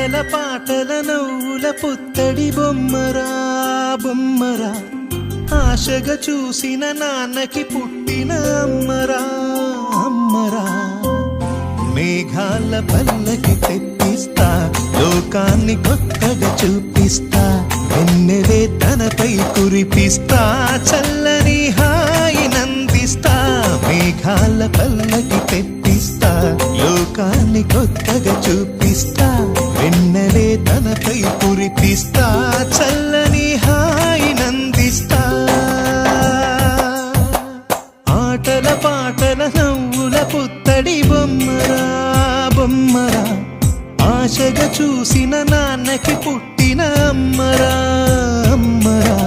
ఆటల పాటల నవ్వుల పుత్తడి బొమ్మరా బొమ్మరా ఆశగా చూసిన నాన్నకి పుట్టిన అమ్మరా అమ్మరా మేఘాల పల్లకి తెప్పిస్తా లోకాన్ని కొత్తగా చూపిస్తా వెన్నెలే తనపై కురిపిస్తా చల్లని హాయినందిస్తా మేఘాల పల్లకి తెప్పిస్తా లోకాన్ని కొత్తగా చూపిస్తా వెన్నెలే తనపై కురిపిస్తా చల్లని హాయినందిస్తా ఆటల పాటల నవ్వుల పుత్తడి బొమ్మరా బొమ్మరా ఆశగా చూసిన నాన్నకి పుట్టిన అమ్మరా అమ్మరా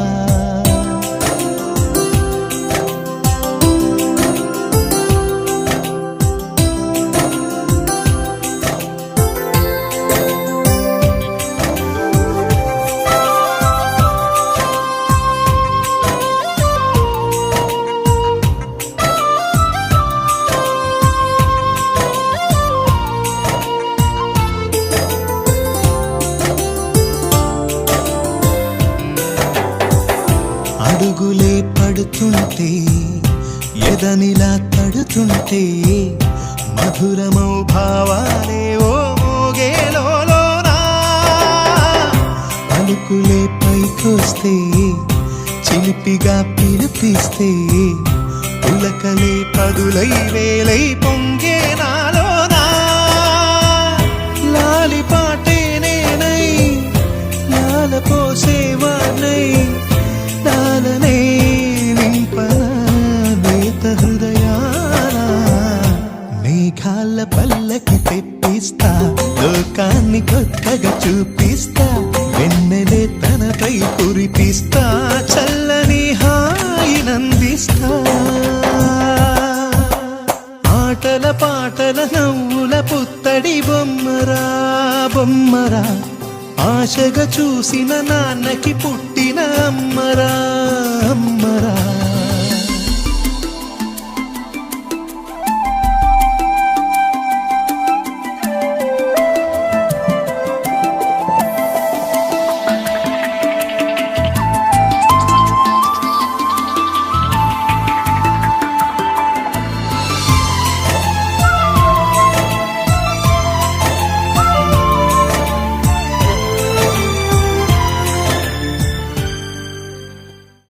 అడుగులే పడుతుంటే ఎదనిలా తడుతుంటే మధురమౌ భావాలే ఓ మోగేలోనా పలుకులే పైకొస్తే చిలిపిగా పిలిపిస్తే పులకలే పదులై వేలై పొంగే నాలోనా లాలి పాటే నేనై లాల పోసేవాణ్ణై దాననే నింపనేత హృదయాన మేఘాల పల్లకి తెప్పిస్తా లోకాన్ని కొత్తగా చూపిస్తా వెన్నెలే తనపై కురిపిస్తా చల్లని హాయినందిస్తా ఆటల పాటల నవ్వుల పుత్తడి బొమ్మరా బొమ్మరా ఆశగా చూసిన నాన్నకి పుట్టిన అమ్మరా అమ్మరా